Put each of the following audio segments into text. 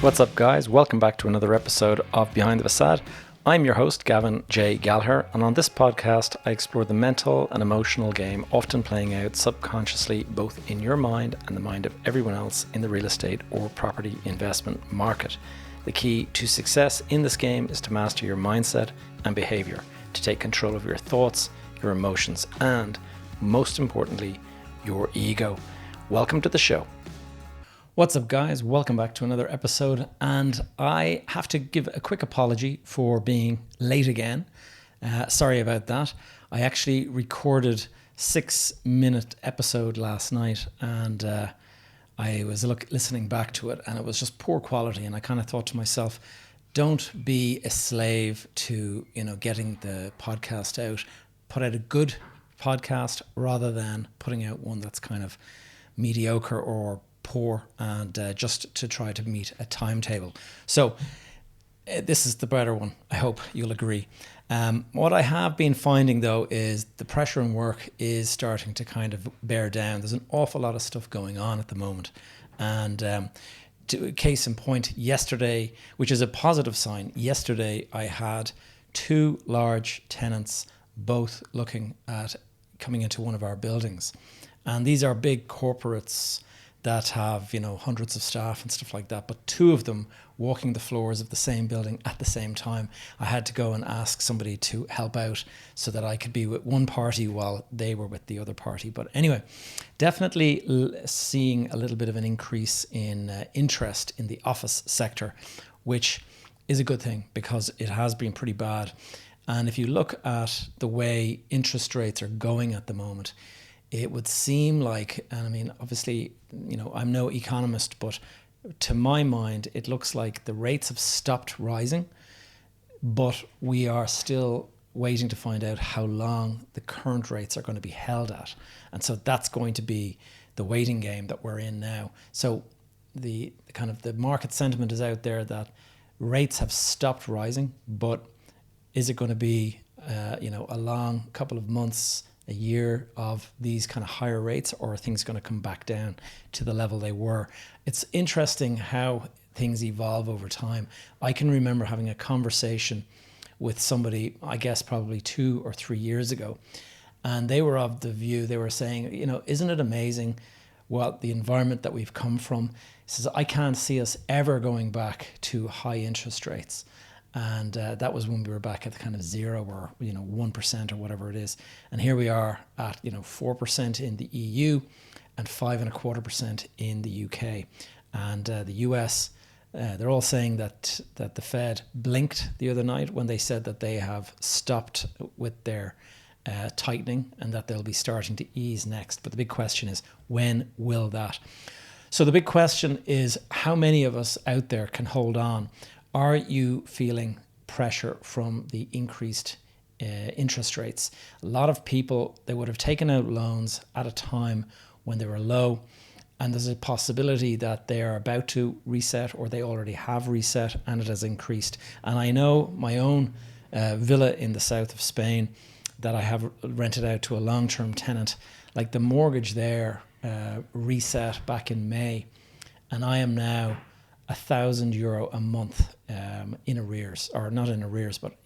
What's up, guys? Welcome back to another episode of Behind the Facade. I'm your host, Gavin J. Gallagher, and on this podcast, I explore the mental and emotional game often playing out subconsciously both in your mind and the mind of everyone else in the real estate or property investment market. The key to success in this game is to master your mindset and behavior, to take control of your thoughts, your emotions, and, most importantly, your ego. Welcome to the show. What's up, guys? Welcome back to another episode, and I have to give a quick apology for being late again. Sorry about that. I actually recorded 6-minute episode last night, and I was listening back to it, and it was just poor quality. And I kind of thought to myself, don't be a slave to getting the podcast out. Put out a good podcast rather than putting out one that's kind of mediocre or poor, and just to try to meet a timetable. So this is the better one. I hope you'll agree. What I have been finding, though, is the pressure in work is starting to kind of bear down. There's an awful lot of stuff going on at the moment. And case in point, yesterday, which is a positive sign, yesterday I had 2 large tenants both looking at coming into one of our buildings. And these are big corporates that have, hundreds of staff and stuff like that, but 2 of them walking the floors of the same building at the same time. I had to go and ask somebody to help out so that I could be with one party while they were with the other party. But anyway, definitely seeing a little bit of an increase in interest in the office sector, which is a good thing because it has been pretty bad. And if you look at the way interest rates are going at the moment, it would seem like, and I mean, obviously, I'm no economist, but to my mind, it looks like the rates have stopped rising, but we are still waiting to find out how long the current rates are going to be held at. And so that's going to be the waiting game that we're in now. So the market sentiment is out there that rates have stopped rising, but is it going to be, a long couple of months, a year of these kind of higher rates, or are things going to come back down to the level they were? It's interesting how things evolve over time. I can remember having a conversation with somebody, I guess probably 2 or 3 years ago, and they were of the view, they were saying, isn't it amazing what the environment that we've come from? He says, I can't see us ever going back to high interest rates. And that was when we were back at the kind of 0 or 1% or whatever it is, and here we are at 4% in the EU and 5.25% in the UK, and the US. They're all saying that the Fed blinked the other night when they said that they have stopped with their tightening and that they'll be starting to ease next. But the big question is, when will that? So the big question is, how many of us out there can hold on? Are you feeling pressure from the increased interest rates? A lot of people, they would have taken out loans at a time when they were low, and there's a possibility that they are about to reset, or they already have reset and it has increased. And I know my own villa in the south of Spain that I have rented out to a long-term tenant, like the mortgage there reset back in May, and I am now €1,000 a month in arrears, or not in arrears, but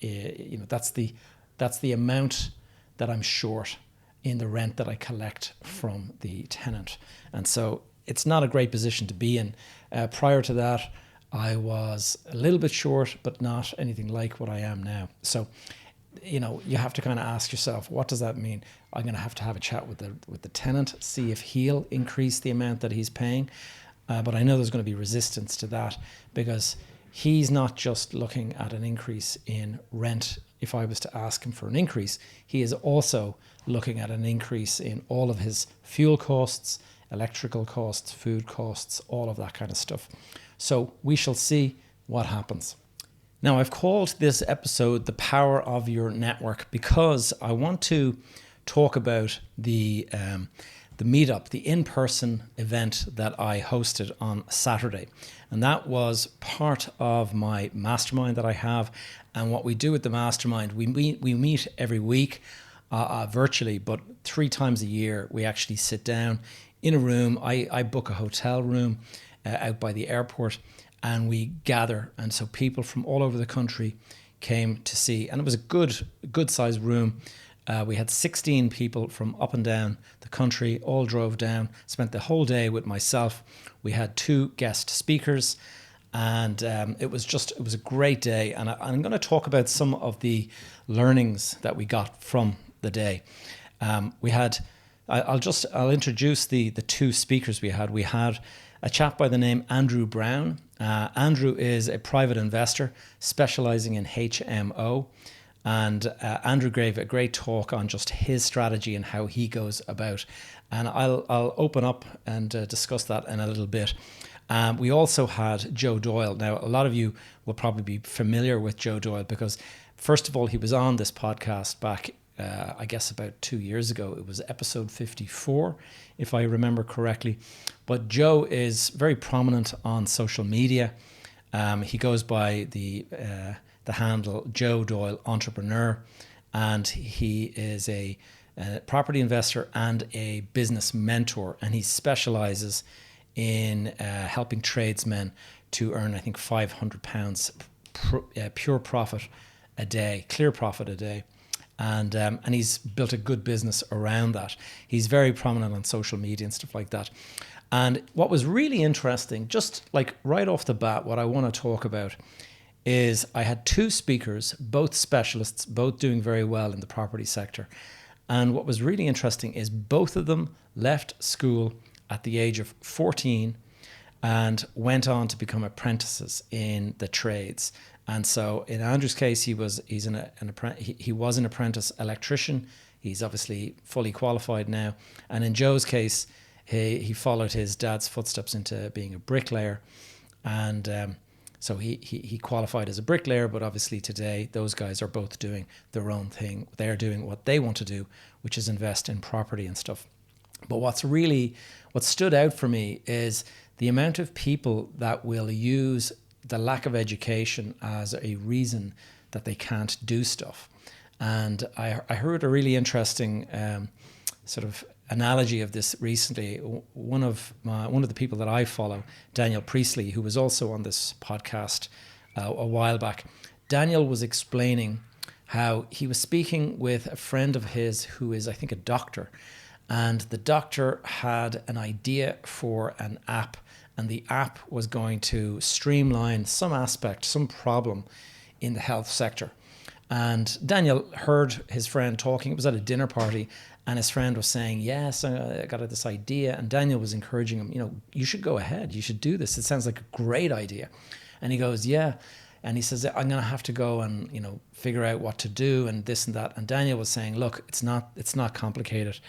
that's the amount that I'm short in the rent that I collect from the tenant, and so it's not a great position to be in. Prior to that, I was a little bit short, but not anything like what I am now. So, you have to kind of ask yourself, what does that mean? I'm going to have a chat with the tenant, see if he'll increase the amount that he's paying. But I know there's going to be resistance to that, because he's not just looking at an increase in rent. If I was to ask him for an increase, he is also looking at an increase in all of his fuel costs, electrical costs, food costs, all of that kind of stuff. So we shall see what happens. Now, I've called this episode The Power of Your Network because I want to talk about the meetup, the in-person event that I hosted on Saturday. And that was part of my mastermind that I have. And what we do with the mastermind, we meet every week virtually, but 3 times a year we actually sit down in a room. I book a hotel room out by the airport, and we gather. And so people from all over the country came to see, and it was a good sized room. We had 16 people from up and down the country, all drove down, spent the whole day with myself. We had 2 guest speakers, and it was a great day. And I'm going to talk about some of the learnings that we got from the day. I'll introduce the 2 speakers we had. We had a chap by the name Andrew Brown. Andrew is a private investor specializing in HMO. And Andrew gave a great talk on just his strategy and how he goes about. And I'll open up and discuss that in a little bit. We also had Joe Doyle. Now, a lot of you will probably be familiar with Joe Doyle because, first of all, he was on this podcast back, I guess, about 2 years ago. It was episode 54, if I remember correctly. But Joe is very prominent on social media. He goes by the handle Joe Doyle Entrepreneur, and he is a property investor and a business mentor, and he specializes in helping tradesmen to earn, I think, £500 pure profit a day, clear profit a day. And he's built a good business around that. He's very prominent on social media and stuff like that. And what was really interesting, just like right off the bat, what I want to talk about is I had 2 speakers, both specialists, both doing very well in the property sector. And what was really interesting is both of them left school at the age of 14 and went on to become apprentices in the trades. And so in Andrew's case, he was an apprentice electrician. He's obviously fully qualified now. And in Joe's case, he followed his dad's footsteps into being a bricklayer. And so he qualified as a bricklayer, but obviously today those guys are both doing their own thing. They're doing what they want to do, which is invest in property and stuff. But what stood out for me is the amount of people that will use the lack of education as a reason that they can't do stuff. And I heard a really interesting sort of analogy of this recently. One of the people that I follow, Daniel Priestley, who was also on this podcast a while back, Daniel was explaining how he was speaking with a friend of his who is, I think, a doctor. And the doctor had an idea for an app, and the app was going to streamline some aspect, some problem in the health sector. And Daniel heard his friend talking. It was at a dinner party, and his friend was saying, yes, I got this idea. And Daniel was encouraging him, you should go ahead. You should do this. It sounds like a great idea. And he goes, yeah. And he says, I'm going to have to go and, figure out what to do and this and that. And Daniel was saying, look, it's not complicated.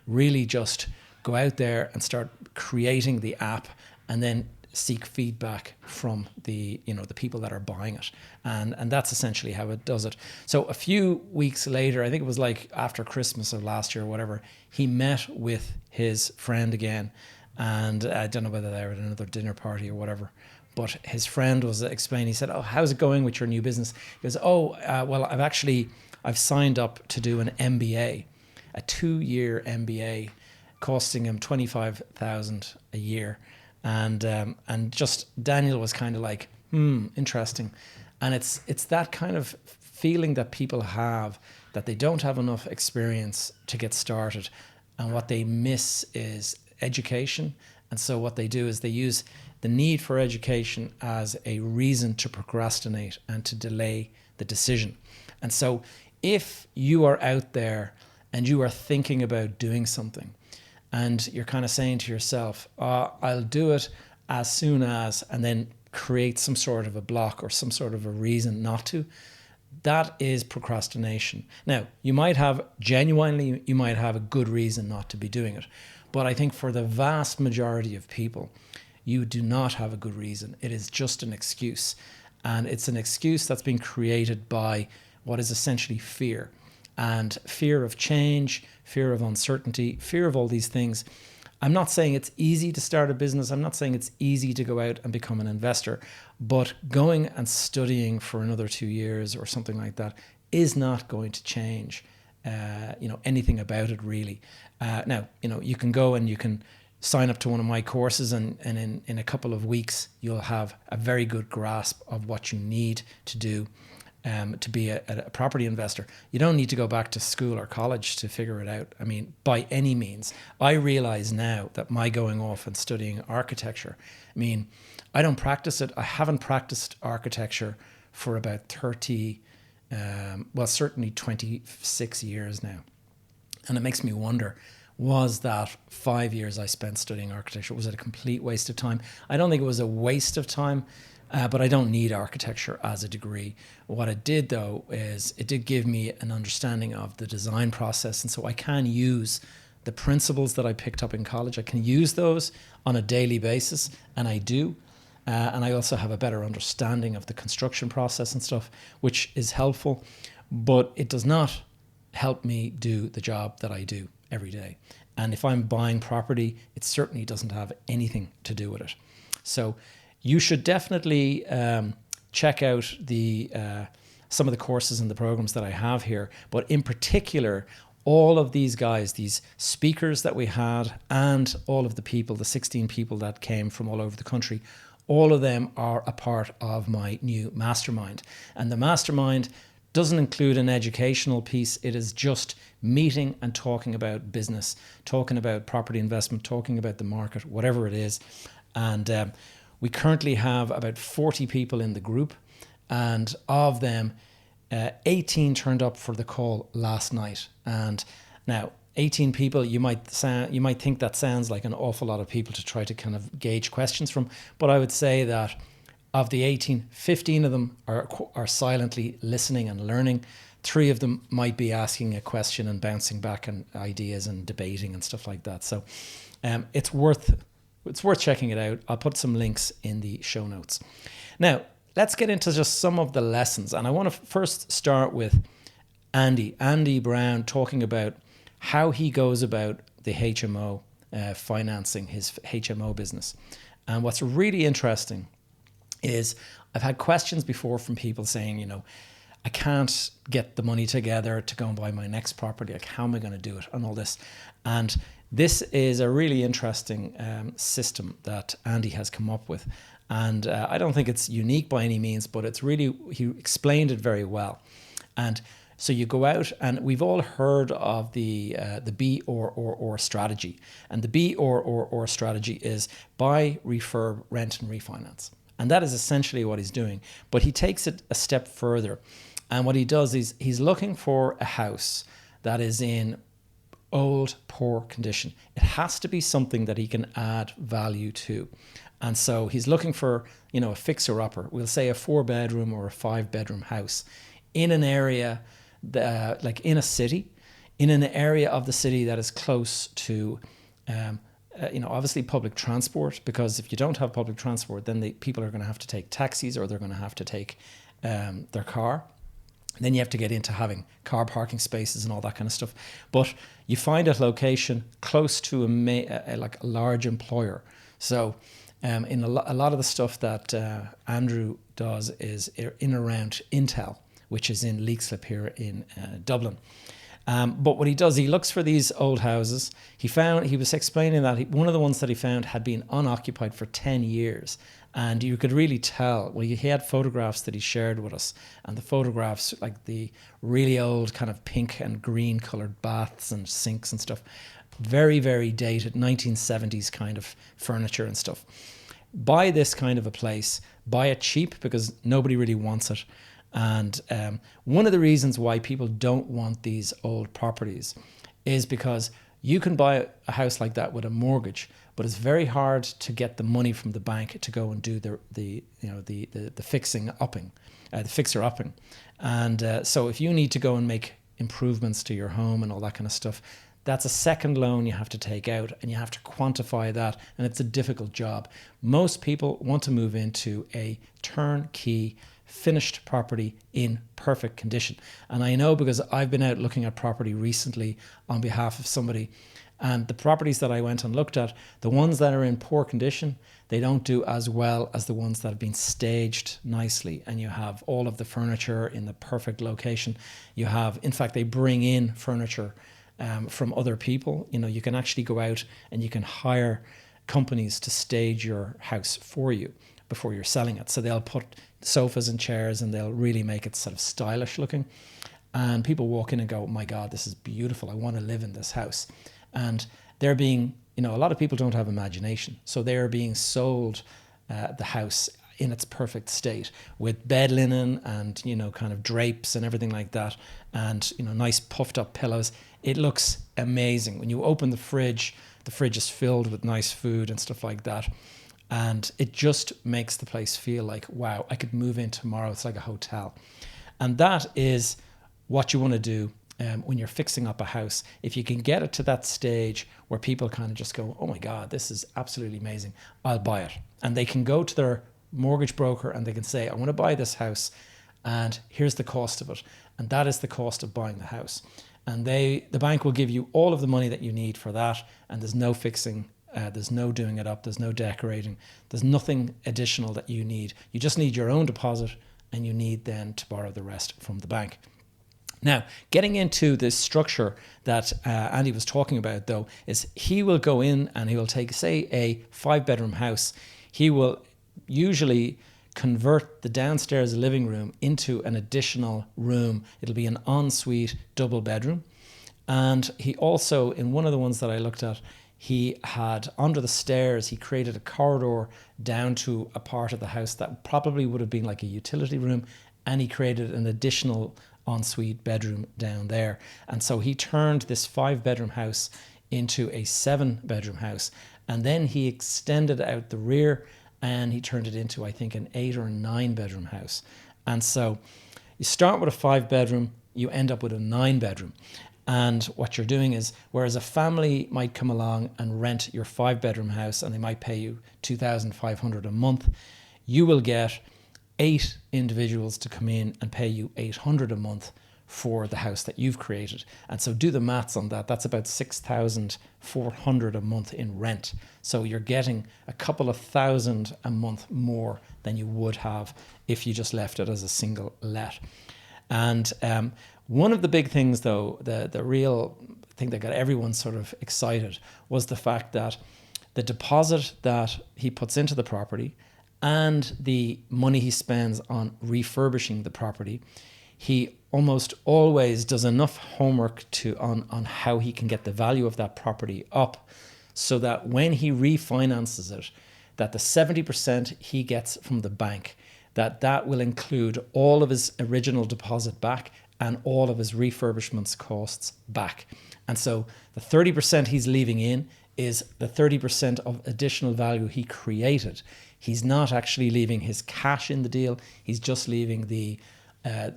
Really just go out there and start creating the app and then seek feedback from the people that are buying it. And that's essentially how it does it. So a few weeks later, I think it was like after Christmas of last year or whatever, he met with his friend again. And I don't know whether they were at another dinner party or whatever, but his friend was explaining, he said, oh, how's it going with your new business? He goes, well, I've signed up to do an MBA, a 2-year MBA costing him $25,000 a year. And just Daniel was kind of like, interesting. And it's that kind of feeling that people have that they don't have enough experience to get started. And what they miss is education. And so what they do is they use the need for education as a reason to procrastinate and to delay the decision. And so if you are out there and you are thinking about doing something, and you're kind of saying to yourself, I'll do it as soon as, and then create some sort of a block or some sort of a reason not to, that is procrastination. Now, you might have a good reason not to be doing it. But I think for the vast majority of people, you do not have a good reason. It is just an excuse. And it's an excuse that's been created by what is essentially fear. And fear of change, fear of uncertainty, fear of all these things. I'm not saying it's easy to start a business. I'm not saying it's easy to go out and become an investor. But going and studying for another 2 years or something like that is not going to change anything about it really. Now, you can go and you can sign up to one of my courses, and in a couple of weeks, you'll have a very good grasp of what you need to do to be a property investor. You don't need to go back to school or college to figure it out. I mean, by any means. I realize now that my going off and studying architecture, I mean, I don't practice it. I haven't practiced architecture for about 30, certainly 26 years now. And it makes me wonder, was that 5 years I spent studying architecture, was it a complete waste of time? I don't think it was a waste of time, but I don't need architecture as a degree. What it did, though, is it did give me an understanding of the design process. And so I can use the principles that I picked up in college. I can use those on a daily basis, and I do. And I also have a better understanding of the construction process and stuff, which is helpful. But it does not help me do the job that I do every day. And if I'm buying property, it certainly doesn't have anything to do with it. So you should definitely check out the some of the courses and the programs that I have here. But in particular, all of these guys, these speakers that we had, and all of the people, the 16 people that came from all over the country, all of them are a part of my new mastermind. And the mastermind doesn't include an educational piece. It is just meeting and talking about business, talking about property investment, talking about the market, whatever it is. And we currently have about 40 people in the group, and of them, 18 turned up for the call last night. And now 18 people, you might think that sounds like an awful lot of people to try to kind of gauge questions from, but I would say that of the 18, 15 of them are silently listening and learning. 3 of them might be asking a question and bouncing back on ideas and debating and stuff like that. So it's worth checking it out. I'll put some links in the show notes. Now, let's get into just some of the lessons. And I want to first start with Andy Brown, talking about how he goes about the HMO, financing his HMO business. And what's really interesting is I've had questions before from people saying, I can't get the money together to go and buy my next property. Like, how am I going to do it and all this? And this is a really interesting system that Andy has come up with. And I don't think it's unique by any means, but he explained it very well. And so you go out, and we've all heard of the B or strategy. And the B or strategy is buy, refurb, rent, and refinance. And that is essentially what he's doing. But he takes it a step further. And what he does is he's looking for a house that is in old, poor condition. It has to be something that he can add value to. And so he's looking for, a fixer-upper. We'll say a 4-bedroom or a 5-bedroom house in an area, like in a city, in an area of the city that is close to obviously public transport, because if you don't have public transport, then people are going to have to take taxis, or they're going to have to take their car. Then you have to get into having car parking spaces and all that kind of stuff. But you find a location close to a large employer. So in a lot of the stuff that Andrew does is in around Intel, which is in Leixlip here in Dublin. But what he does, he looks for these old houses. He was explaining that one of the ones that he found had been unoccupied for 10 years. And you could really tell, he had photographs that he shared with us. And the photographs, like the really old kind of pink and green colored baths and sinks and stuff, very, very dated, 1970s kind of furniture and stuff. Buy this kind of a place, buy it cheap, because nobody really wants it. And one of the reasons why people don't want these old properties is because you can buy a house like that with a mortgage, but it's very hard to get the money from the bank to go and do the fixing upping, the fixer upping. And so if you need to go and make improvements to your home and all that kind of stuff, that's a second loan you have to take out, and you have to quantify that, and it's a difficult job. Most people want to move into a turnkey finished property in perfect condition. And I know, because I've been out looking at property recently on behalf of somebody, and the properties that I went and looked at, the ones that are in poor condition, they don't do as well as the ones that have been staged nicely, and you have all of the furniture in the perfect location. You have, in fact, they bring in furniture from other people. You know, you can actually go out and you can hire companies to stage your house for you before you're selling it. So they'll put sofas and chairs and they'll really make it sort of stylish looking. And people walk in and go, oh my God, this is beautiful. I want to live in this house. And they're being, you know, a lot of people don't have imagination. So they're being sold the house in its perfect state with bed linen and, you know, kind of drapes and everything like that. And, you know, nice puffed up pillows. It looks amazing. When you open the fridge is filled with nice food and stuff like that. And it just makes the place feel like, wow, I could move in tomorrow. It's like a hotel. And that is what you want to do when you're fixing up a house. If you can get it to that stage where people kind of just go, oh my God, this is absolutely amazing, I'll buy it. And they can go to their mortgage broker and they can say, I want to buy this house and here's the cost of it. And that is the cost of buying the house. And the bank will give you all of the money that you need for that. And there's no fixing, there's no doing it up, there's no decorating, there's nothing additional that you need. You just need your own deposit and you need then to borrow the rest from the bank. Now, getting into this structure that Andy was talking about, though, is he will go in and he will take, say, a 5-bedroom house. He will usually convert the downstairs living room into an additional room. It'll be an ensuite double bedroom. And he also, in one of the ones that I looked at, he had under the stairs, he created a corridor down to a part of the house that probably would have been like a utility room. And he created an additional ensuite bedroom down there. And so he turned this 5-bedroom house into a 7-bedroom house. And then he extended out the rear and he turned it into, I think, an 8 or 9-bedroom house. And so you start with a 5-bedroom, you end up with a 9-bedroom. And what you're doing is, whereas a family might come along and rent your 5-bedroom house and they might pay you $2,500 a month, you will get 8 individuals to come in and pay you $800 a month for the house that you've created. And so do the maths on that. That's about $6,400 a month in rent. So you're getting a couple of thousand a month more than you would have if you just left it as a single let. And one of the big things, though, the real thing that got everyone sort of excited was the fact that the deposit that he puts into the property and the money he spends on refurbishing the property, he almost always does enough homework on how he can get the value of that property up so that when he refinances it, that the 70% he gets from the bank, that will include all of his original deposit back and all of his refurbishments costs back. And so the 30% he's leaving in is the 30% of additional value he created. He's not actually leaving his cash in the deal. He's just leaving the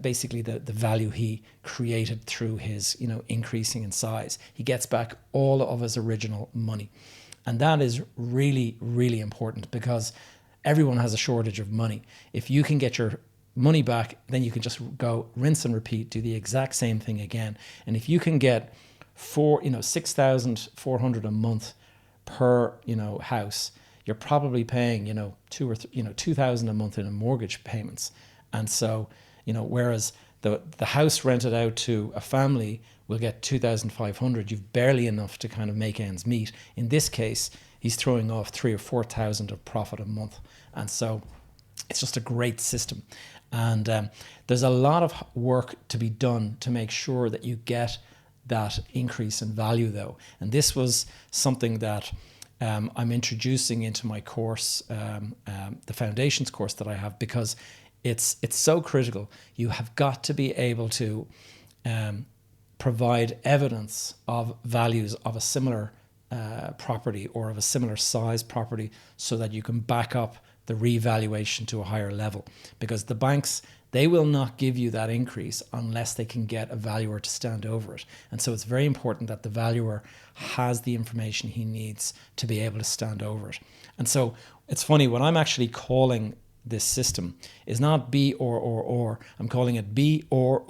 basically the value he created through his, you know, increasing in size. He gets back all of his original money. And that is really, really important because everyone has a shortage of money. If you can get your money back, then you can just go rinse and repeat, do the exact same thing again. And if you can get $6,400 a month per, house, you're probably paying, $2,000 a month in mortgage payments. And so, whereas the house rented out to a family will get $2,500, you've barely enough to kind of make ends meet. In this case, he's throwing off $3,000 or $4,000 of profit a month. And so it's just a great system. And there's a lot of work to be done to make sure that you get that increase in value, though. And this was something that I'm introducing into my course, the foundations course that I have, because it's so critical. You have got to be able to provide evidence of values of a similar property or of a similar size property so that you can back up the revaluation to a higher level, because the banks, they will not give you that increase unless they can get a valuer to stand over it. And so it's very important that the valuer has the information he needs to be able to stand over it. And so it's funny, when I'm actually calling this system is not B or, I'm calling it B or.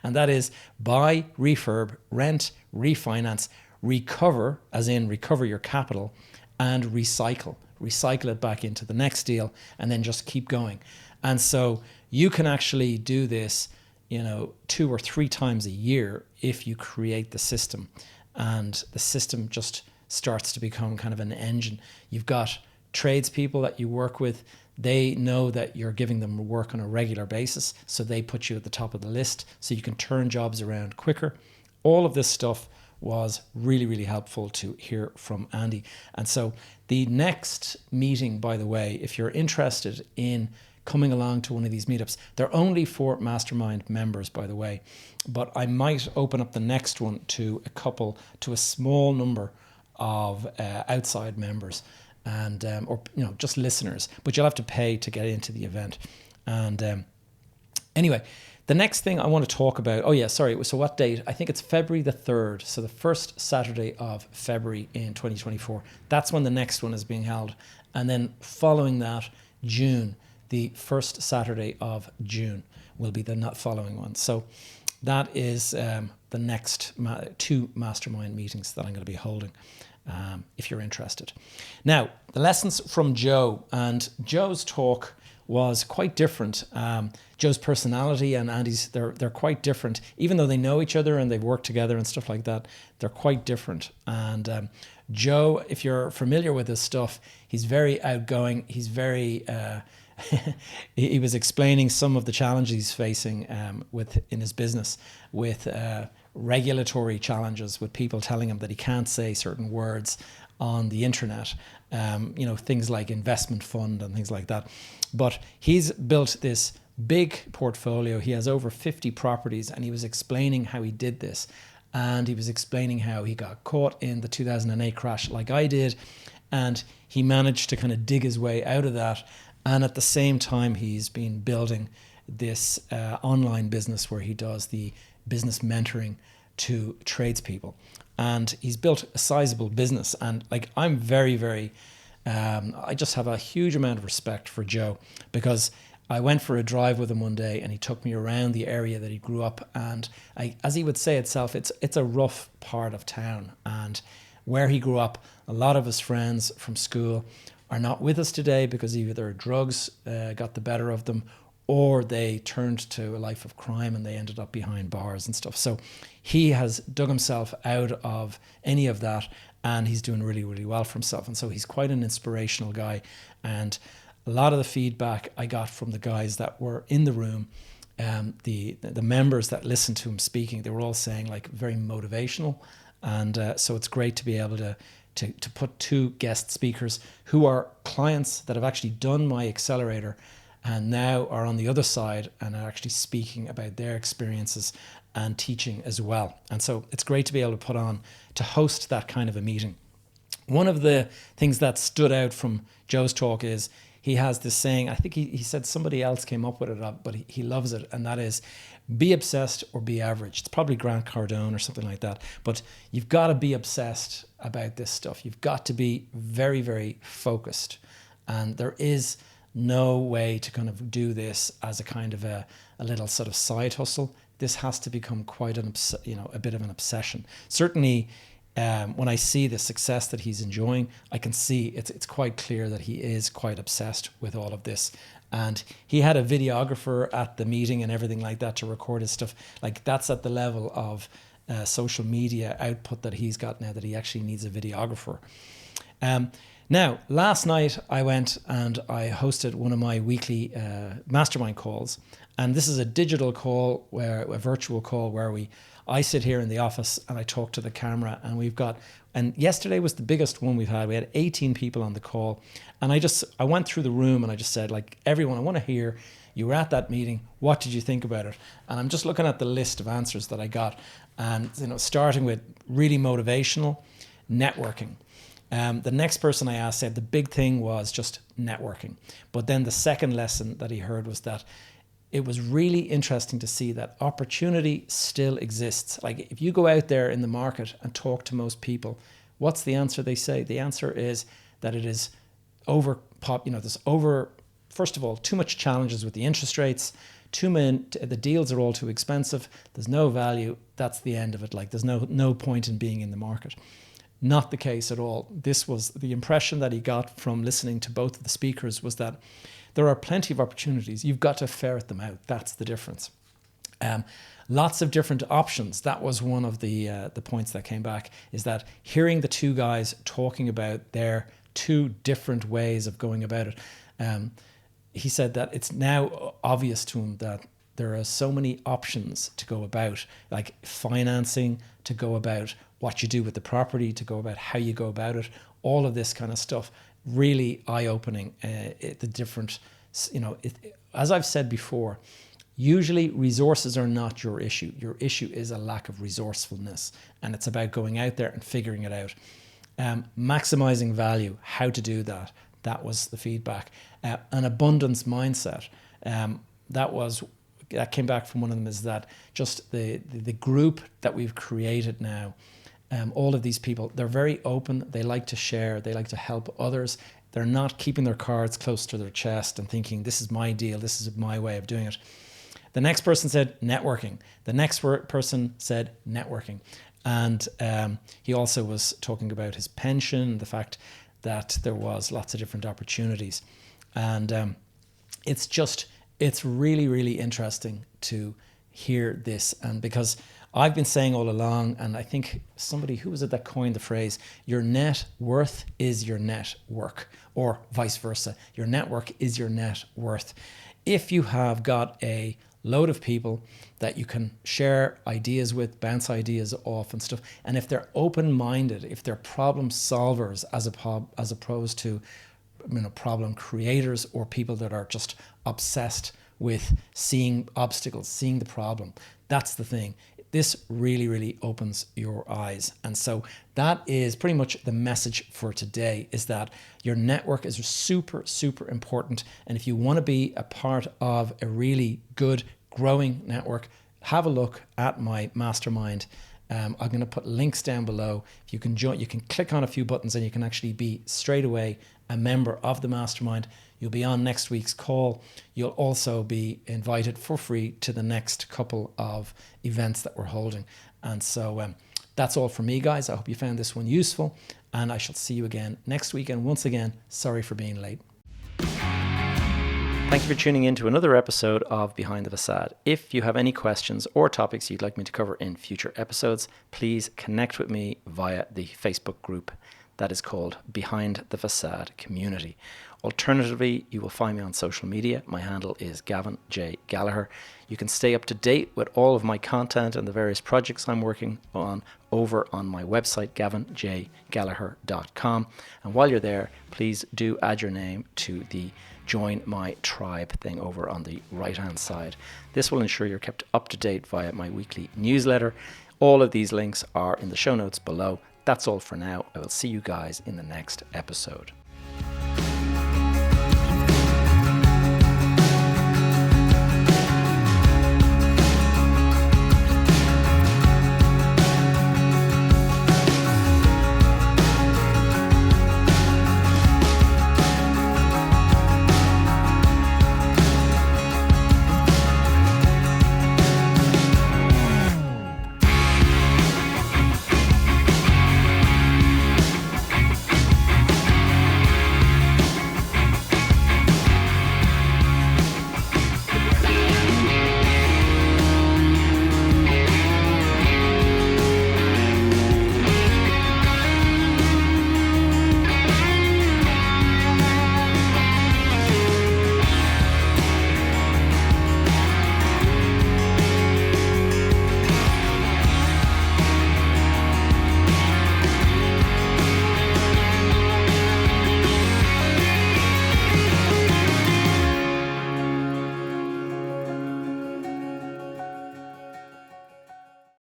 And that is buy, refurb, rent, refinance, recover, as in recover your capital, and recycle it back into the next deal, and then just keep going. And so you can actually do this 2 or 3 times a year if you create the system, and the system just starts to become kind of an engine. You've got tradespeople that you work with. They know that you're giving them work on a regular basis, so they put you at the top of the list so you can turn jobs around quicker. All of this stuff was really, really helpful to hear from Andy. And so the next meeting, by the way, if you're interested in coming along to one of these meetups, they're only for mastermind members, by the way, but I might open up the next one to a small number of outside members, and or just listeners, but you'll have to pay to get into the event. And anyway, the next thing I want to talk about, so what date? I think it's February the 3rd, so the first Saturday of February in 2024. That's when the next one is being held. And then following that, June, the first Saturday of June will be the following one. So that is the next 2 mastermind meetings that I'm going to be holding, if you're interested. Now, the lessons from Joe, and Joe's talk was quite different. Joe's personality and Andy's, they're quite different. Even though they know each other and they've worked together and stuff like that, they're quite different. And Joe, if you're familiar with his stuff, he's very outgoing. He's very... he was explaining some of the challenges he's facing in his business with regulatory challenges, with people telling him that he can't say certain words on the internet, things like investment fund and things like that. But he's built this big portfolio. He has over 50 properties, and he was explaining how he did this. And he was explaining how he got caught in the 2008 crash like I did, and he managed to kind of dig his way out of that. And at the same time, he's been building this online business where he does the business mentoring to tradespeople. And he's built a sizable business. And I'm very, very, I just have a huge amount of respect for Joe, because I went for a drive with him one day and he took me around the area that he grew up. And as he would say itself, it's a rough part of town. And where he grew up, a lot of his friends from school are not with us today because either drugs got the better of them, or they turned to a life of crime and they ended up behind bars and stuff. So he has dug himself out of any of that, and he's doing really, really well for himself. And so he's quite an inspirational guy. And a lot of the feedback I got from the guys that were in the room, the members that listened to him speaking, they were all saying very motivational. And so it's great to be able to put 2 guest speakers who are clients that have actually done my accelerator and now are on the other side and are actually speaking about their experiences and teaching as well. And so it's great to be able to host that kind of a meeting. One of the things that stood out from Joe's talk is he has this saying, I think he said somebody else came up with it, but he loves it, and that is, be obsessed or be average. It's probably Grant Cardone or something like that, but you've got to be obsessed about this stuff. You've got to be very, very focused, and there is no way to kind of do this as a kind of a little sort of side hustle. This has to become quite a bit of an obsession. Certainly, when I see the success that he's enjoying, I can see it's quite clear that he is quite obsessed with all of this. And he had a videographer at the meeting and everything like that to record his stuff. That's at the level of social media output that he's got now, that he actually needs a videographer. Now, last night I went and I hosted one of my weekly mastermind calls. And this is a digital call, a virtual call where I sit here in the office and I talk to the camera, and yesterday was the biggest one we've had. We had 18 people on the call, and I went through the room and I just said, everyone, I want to hear, you were at that meeting, what did you think about it? And I'm just looking at the list of answers that I got, and starting with really motivational, networking. The next person I asked said the big thing was just networking. But then the second lesson that he heard was that it was really interesting to see that opportunity still exists. If you go out there in the market and talk to most people, what's the answer they say? The answer is that it is first of all, too much challenges with the interest rates, the deals are all too expensive, there's no value, that's the end of it. There's no point in being in the market. Not the case at all. This was the impression that he got from listening to both of the speakers, was that there are plenty of opportunities. You've got to ferret them out. That's the difference. Lots of different options. That was one of the points that came back, is that hearing the two guys talking about their two different ways of going about it. He said that it's now obvious to him that there are so many options to go about, like financing, to go about what you do with the property, to go about how you go about it, all of this kind of stuff. Really eye-opening. The different, as I've said before, usually resources are not your issue. Your issue is a lack of resourcefulness, and it's about going out there and figuring it out. Maximizing value, how to do that. That was the feedback. An abundance mindset. That came back from one of them, is that just the group that we've created now, all of these people, they're very open. They like to share. They like to help others. They're not keeping their cards close to their chest and thinking, this is my deal, this is my way of doing it. The next person said networking. The next person said networking. And he also was talking about his pension, the fact that there was lots of different opportunities. And it's really, really interesting to hear this. And because I've been saying all along, and I think somebody, who was it that coined the phrase, your net worth is your net work, or vice versa. Your network is your net worth. If you have got a load of people that you can share ideas with, bounce ideas off and stuff, and if they're open-minded, if they're problem solvers as opposed to problem creators, or people that are just obsessed with seeing obstacles, seeing the problem, that's the thing. This really, really opens your eyes. And so that is pretty much the message for today, is that your network is super, super important. And if you want to be a part of a really good, growing network, have a look at my mastermind. I'm going to put links down below. If you can join, you can click on a few buttons and you can actually be straight away a member of the mastermind. You'll be on next week's call. You'll also be invited for free to the next couple of events that we're holding. And so that's all from me, guys. I hope you found this one useful, and I shall see you again next week. And once again, sorry for being late. Thank you for tuning in to another episode of Behind the Facade. If you have any questions or topics you'd like me to cover in future episodes, please connect with me via the Facebook group that is called Behind the Facade Community. Alternatively, you will find me on social media. My handle is Gavin J. Gallagher. You can stay up to date with all of my content and the various projects I'm working on over on my website, gavinjgallagher.com. And while you're there, please do add your name to the Join My Tribe thing over on the right-hand side. This will ensure you're kept up to date via my weekly newsletter. All of these links are in the show notes below. That's all for now. I will see you guys in the next episode.